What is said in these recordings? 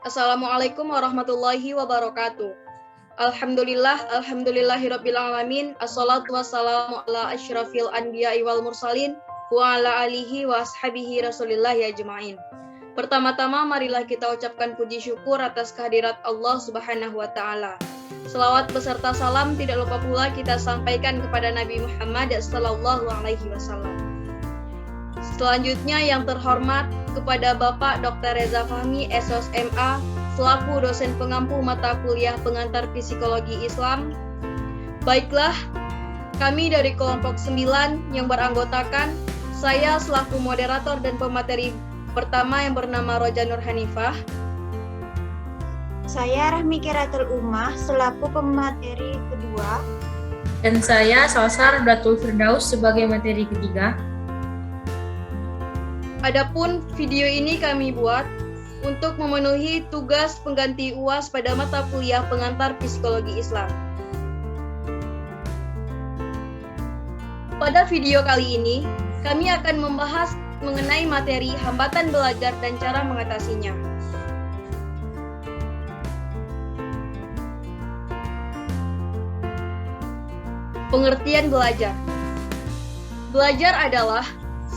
Assalamualaikum warahmatullahi wabarakatuh. Alhamdulillahirabbil alamin. Assalatu wassalamu ala asyrafil anbiya'i wal mursalin wa ala alihi wa ashabihi rasulillahi ajma'in. Pertama-tama marilah kita ucapkan puji syukur atas kehadirat Allah Subhanahu wa taala. Selawat beserta salam tidak lupa pula kita sampaikan kepada Nabi Muhammad sallallahu alaihi wasallam. Selanjutnya yang terhormat kepada Bapak Dr. Reza Fahmi, SOS MA, selaku dosen pengampu mata kuliah pengantar psikologi Islam. Baiklah, kami dari kelompok 9 yang beranggotakan saya selaku moderator dan pemateri pertama yang bernama Roja Nur Hanifah. Saya Rahmi Kiratul Ummah selaku pemateri kedua. Dan saya Salsar Datul Firdaus sebagai materi ketiga. Adapun video ini kami buat untuk memenuhi tugas pengganti UAS pada mata kuliah pengantar psikologi Islam. Pada video kali ini, kami akan membahas mengenai materi hambatan belajar dan cara mengatasinya. Pengertian belajar. Belajar adalah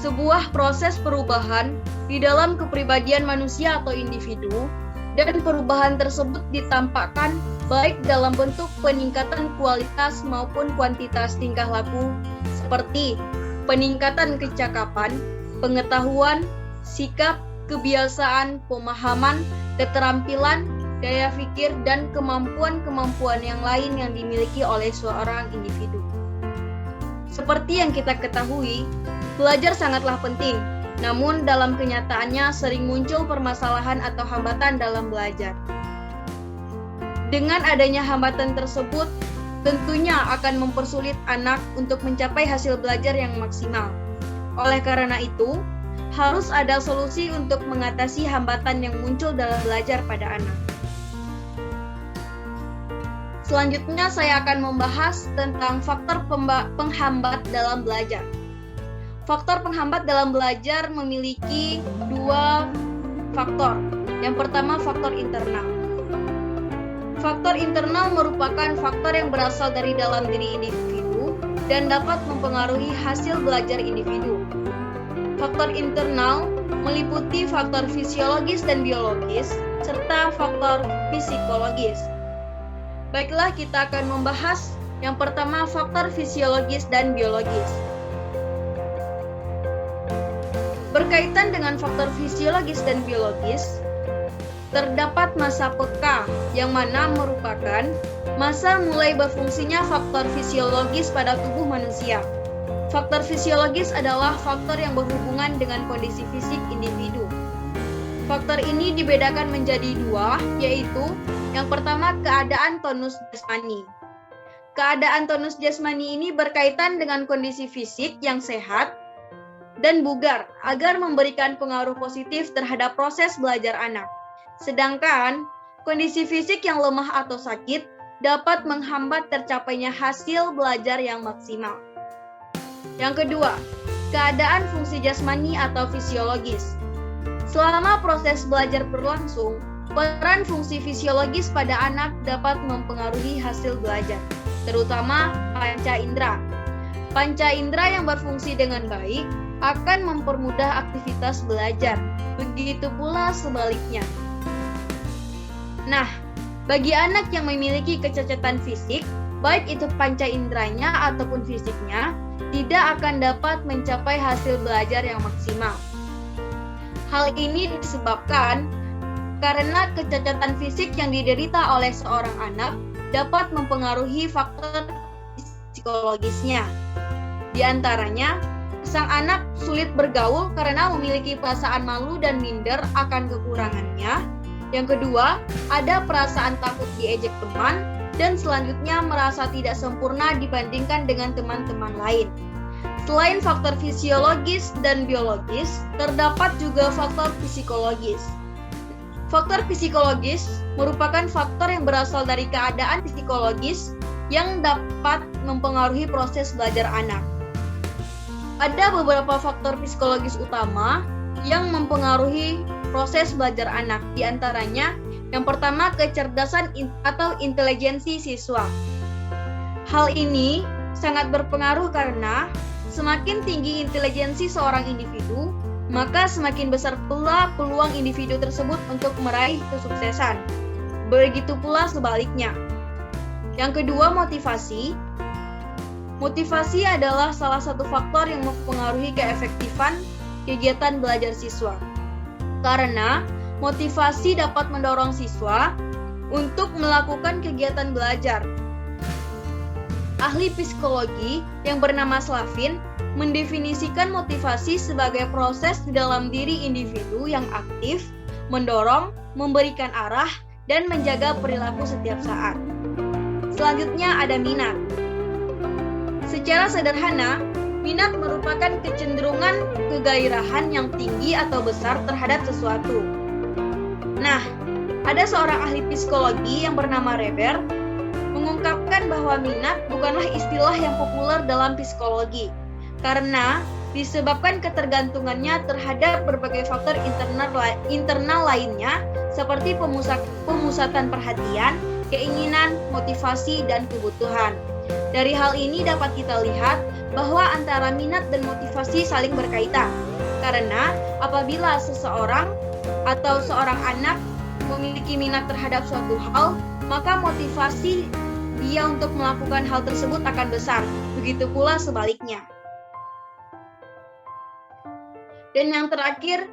sebuah proses perubahan di dalam kepribadian manusia atau individu, dan perubahan tersebut ditampakkan baik dalam bentuk peningkatan kualitas maupun kuantitas tingkah laku, seperti peningkatan kecakapan, pengetahuan, sikap, kebiasaan, pemahaman, keterampilan, daya pikir, dan kemampuan-kemampuan yang lain yang dimiliki oleh seorang individu. Seperti yang kita ketahui, belajar sangatlah penting, namun dalam kenyataannya sering muncul permasalahan atau hambatan dalam belajar. Dengan adanya hambatan tersebut, tentunya akan mempersulit anak untuk mencapai hasil belajar yang maksimal. Oleh karena itu, harus ada solusi untuk mengatasi hambatan yang muncul dalam belajar pada anak. Selanjutnya saya akan membahas tentang faktor penghambat dalam belajar. Faktor penghambat dalam belajar memiliki dua faktor. Yang pertama, faktor internal. Faktor internal merupakan faktor yang berasal dari dalam diri individu dan dapat mempengaruhi hasil belajar individu. Faktor internal meliputi faktor fisiologis dan biologis, serta faktor psikologis. Baiklah, kita akan membahas yang pertama, faktor fisiologis dan biologis. Berkaitan dengan faktor fisiologis dan biologis, terdapat masa peka yang mana merupakan masa mulai berfungsinya faktor fisiologis pada tubuh manusia. Faktor fisiologis adalah faktor yang berhubungan dengan kondisi fisik individu. Faktor ini dibedakan menjadi dua, yaitu yang pertama, keadaan tonus jasmani. Keadaan tonus jasmani ini berkaitan dengan kondisi fisik yang sehat dan bugar agar memberikan pengaruh positif terhadap proses belajar anak. Sedangkan kondisi fisik yang lemah atau sakit dapat menghambat tercapainya hasil belajar yang maksimal. Yang kedua, keadaan fungsi jasmani atau fisiologis. Selama proses belajar berlangsung, peran fungsi fisiologis pada anak dapat mempengaruhi hasil belajar, terutama panca indera. Panca indera yang berfungsi dengan baik akan mempermudah aktivitas belajar, begitu pula sebaliknya. Nah, bagi anak yang memiliki kecacatan fisik, baik itu panca inderanya ataupun fisiknya, tidak akan dapat mencapai hasil belajar yang maksimal. Hal ini disebabkan karena kecacatan fisik yang diderita oleh seorang anak dapat mempengaruhi faktor psikologisnya. Di antaranya, sang anak sulit bergaul karena memiliki perasaan malu dan minder akan kekurangannya. Yang kedua, ada perasaan takut diejek teman, dan selanjutnya merasa tidak sempurna dibandingkan dengan teman-teman lain. Selain faktor fisiologis dan biologis, terdapat juga faktor psikologis. Faktor psikologis merupakan faktor yang berasal dari keadaan psikologis yang dapat mempengaruhi proses belajar anak. Ada beberapa faktor psikologis utama yang mempengaruhi proses belajar anak, di antaranya Yang pertama, kecerdasan atau intelijensi siswa. Hal ini sangat berpengaruh karena semakin tinggi intelijensi seorang individu, maka semakin besar pula peluang individu tersebut untuk meraih kesuksesan. Begitu pula sebaliknya. Yang kedua, motivasi. Motivasi adalah salah satu faktor yang mempengaruhi keefektifan kegiatan belajar siswa. Karena motivasi dapat mendorong siswa untuk melakukan kegiatan belajar. Ahli psikologi yang bernama Slavin mendefinisikan motivasi sebagai proses di dalam diri individu yang aktif, mendorong, memberikan arah, dan menjaga perilaku setiap saat. Selanjutnya ada minat. Secara sederhana, minat merupakan kecenderungan kegairahan yang tinggi atau besar terhadap sesuatu. Nah, ada seorang ahli psikologi yang bernama Reber mengungkapkan bahwa minat bukanlah istilah yang populer dalam psikologi karena disebabkan ketergantungannya terhadap berbagai faktor internal lainnya seperti pemusatan perhatian, keinginan, motivasi, dan kebutuhan. Dari hal ini dapat kita lihat bahwa antara minat dan motivasi saling berkaitan. Karena apabila seseorang atau seorang anak memiliki minat terhadap suatu hal, maka motivasi dia untuk melakukan hal tersebut akan besar. Begitu pula sebaliknya. Dan yang terakhir,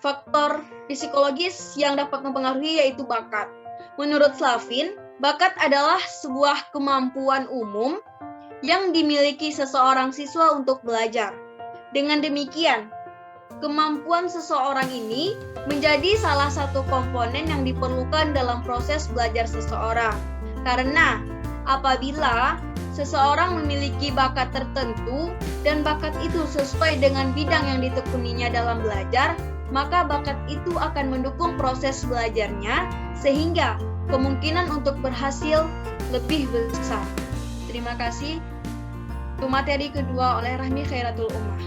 faktor psikologis yang dapat mempengaruhi yaitu bakat. Menurut Slavin, bakat adalah sebuah kemampuan umum yang dimiliki seseorang siswa untuk belajar. Dengan demikian, kemampuan seseorang ini menjadi salah satu komponen yang diperlukan dalam proses belajar seseorang. Karena apabila seseorang memiliki bakat tertentu dan bakat itu sesuai dengan bidang yang ditekuninya dalam belajar, maka bakat itu akan mendukung proses belajarnya sehingga kemungkinan untuk berhasil lebih besar. Terima kasih. Untuk materi kedua oleh Rahmi Khairatul Ummah.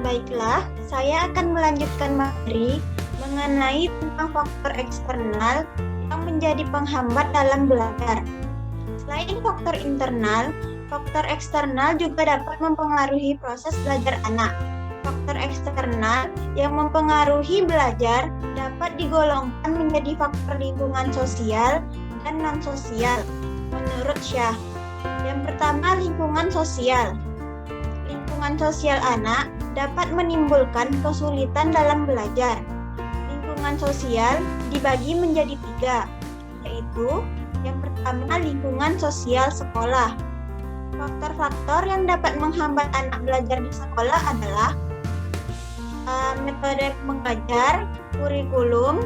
Baiklah, saya akan melanjutkan materi mengenai tentang faktor eksternal yang menjadi penghambat dalam belajar. Selain faktor internal, faktor eksternal juga dapat mempengaruhi proses belajar anak. Faktor eksternal yang mempengaruhi belajar dapat digolongkan menjadi faktor lingkungan sosial dan non-sosial. Menurut Syah, yang pertama lingkungan sosial. Lingkungan sosial anak dapat menimbulkan kesulitan dalam belajar. Lingkungan sosial dibagi menjadi 3, yaitu yang pertama lingkungan sosial sekolah. Faktor-faktor yang dapat menghambat anak belajar di sekolah adalah metode mengajar, kurikulum,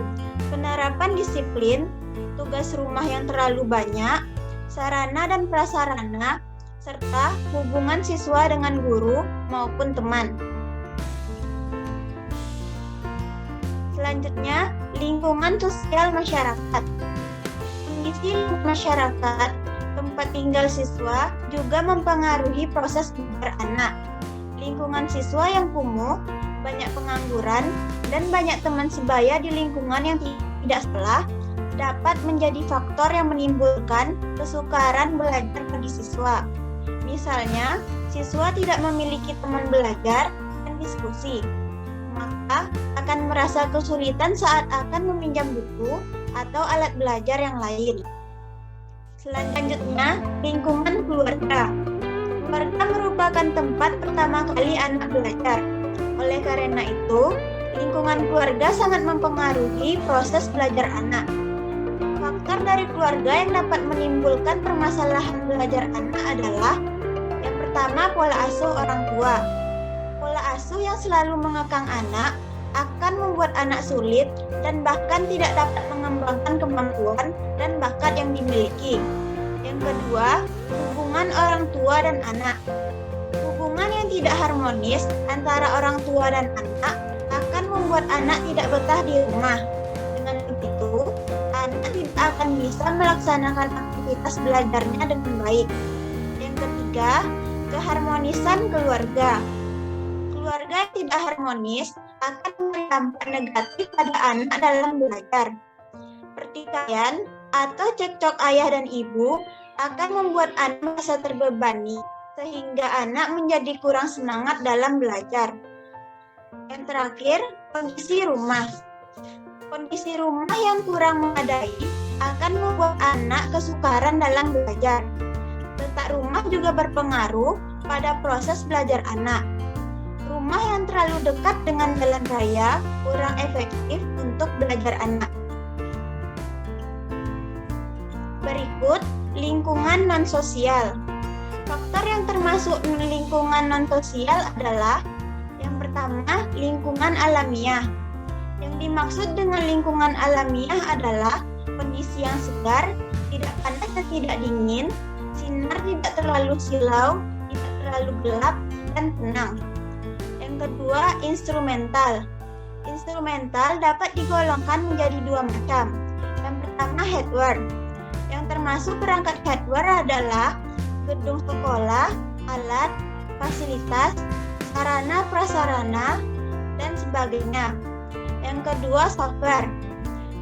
penerapan disiplin, tugas rumah yang terlalu banyak, sarana dan prasarana, serta hubungan siswa dengan guru maupun teman. Selanjutnya, lingkungan sosial masyarakat. Kondisi masyarakat, tempat tinggal siswa juga mempengaruhi proses belajar anak. Lingkungan siswa yang kumuh, banyak pengangguran, dan banyak teman sebaya di lingkungan yang tidak sekolah dapat menjadi faktor yang menimbulkan kesukaran belajar bagi siswa. Misalnya, siswa tidak memiliki teman belajar dan diskusi, maka akan merasa kesulitan saat akan meminjam buku atau alat belajar yang lain. Selanjutnya, lingkungan keluarga. Keluarga merupakan tempat pertama kali anak belajar. Oleh karena itu, lingkungan keluarga sangat mempengaruhi proses belajar anak. Faktor dari keluarga yang dapat menimbulkan permasalahan belajar anak adalah yang pertama, pola asuh orang tua. Pola asuh yang selalu mengekang anak akan membuat anak sulit dan bahkan tidak dapat mengembangkan kemampuan dan bakat yang dimiliki. Yang kedua, hubungan orang tua dan anak. Hubungan yang tidak harmonis antara orang tua dan anak akan membuat anak tidak betah di rumah. Dengan begitu, anak tidak akan bisa melaksanakan aktivitas belajarnya dengan baik. Yang ketiga, keharmonisan keluarga. Keluarga yang tidak harmonis akan berdampak negatif pada anak dalam belajar. Pertikaian atau cekcok ayah dan ibu akan membuat anak merasa terbebani, sehingga anak menjadi kurang semangat dalam belajar. Yang terakhir, kondisi rumah. Kondisi rumah yang kurang memadai akan membuat anak kesukaran dalam belajar. Letak rumah juga berpengaruh pada proses belajar anak. Rumah yang terlalu dekat dengan jalan raya kurang efektif untuk belajar anak. Berikut, lingkungan non-sosial. Faktor yang termasuk lingkungan non-sosial adalah yang pertama, lingkungan alamiah. Yang dimaksud dengan lingkungan alamiah adalah kondisi yang segar, tidak panas dan tidak dingin, sinar tidak terlalu silau, tidak terlalu gelap, dan tenang. Yang kedua, instrumental. Instrumental dapat digolongkan menjadi dua macam. Yang pertama, hardware. Yang termasuk perangkat hardware adalah gedung sekolah, alat, fasilitas, sarana prasarana, dan sebagainya. Yang kedua, software.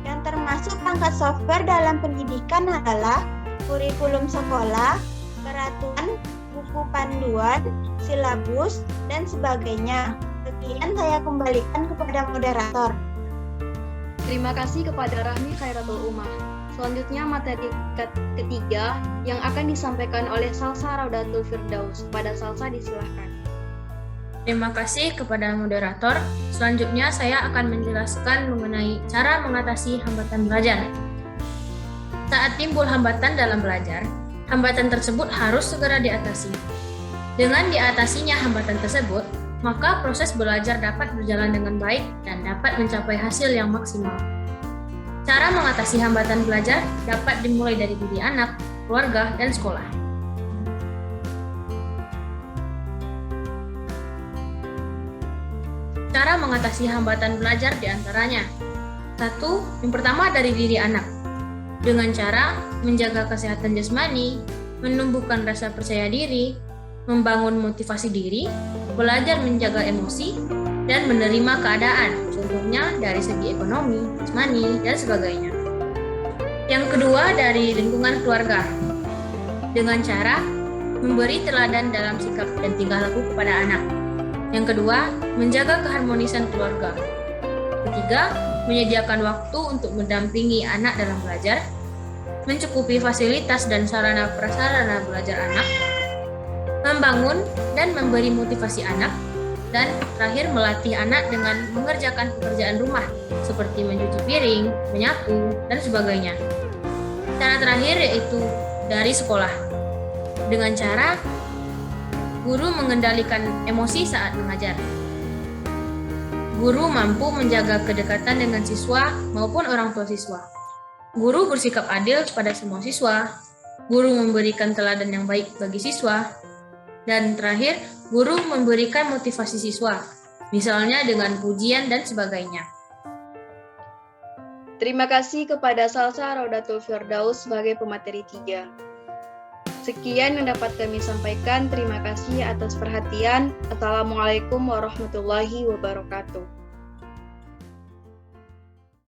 Yang termasuk perangkat software dalam pendidikan adalah kurikulum sekolah, peraturan, buku panduan, silabus, dan sebagainya. Sekian saya kembalikan kepada moderator. Terima kasih kepada Rahmi Khairatul Ummah. Selanjutnya materi ketiga yang akan disampaikan oleh Salsa Raudatul Firdaus. Pada Salsa disilahkan. Terima kasih kepada moderator. Selanjutnya saya akan menjelaskan mengenai cara mengatasi hambatan belajar. Saat timbul hambatan dalam belajar, hambatan tersebut harus segera diatasi. Dengan diatasinya hambatan tersebut, maka proses belajar dapat berjalan dengan baik dan dapat mencapai hasil yang maksimal. Cara mengatasi hambatan belajar dapat dimulai dari diri anak, keluarga, dan sekolah. Cara mengatasi hambatan belajar diantaranya. 1. Yang pertama dari diri anak. Dengan cara menjaga kesehatan jasmani, menumbuhkan rasa percaya diri, membangun motivasi diri, belajar menjaga emosi, dan menerima keadaan, contohnya dari segi ekonomi, jasmani, dan sebagainya. Yang kedua dari lingkungan keluarga. Dengan cara memberi teladan dalam sikap dan tingkah laku kepada anak. Yang kedua, menjaga keharmonisan keluarga. Ketiga, menyediakan waktu untuk mendampingi anak dalam belajar, mencukupi fasilitas dan sarana prasarana belajar anak, membangun dan memberi motivasi anak, dan terakhir melatih anak dengan mengerjakan pekerjaan rumah seperti mencuci piring, menyapu, dan sebagainya. Cara terakhir yaitu dari sekolah. Dengan cara guru mengendalikan emosi saat mengajar. Guru mampu menjaga kedekatan dengan siswa maupun orang tua siswa. Guru bersikap adil kepada semua siswa. Guru memberikan teladan yang baik bagi siswa. Dan terakhir, guru memberikan motivasi siswa, misalnya dengan pujian dan sebagainya. Terima kasih kepada Salsa Raudatul Firdaus sebagai pemateri 3. Sekian yang dapat kami sampaikan. Terima kasih atas perhatian. Assalamualaikum warahmatullahi wabarakatuh.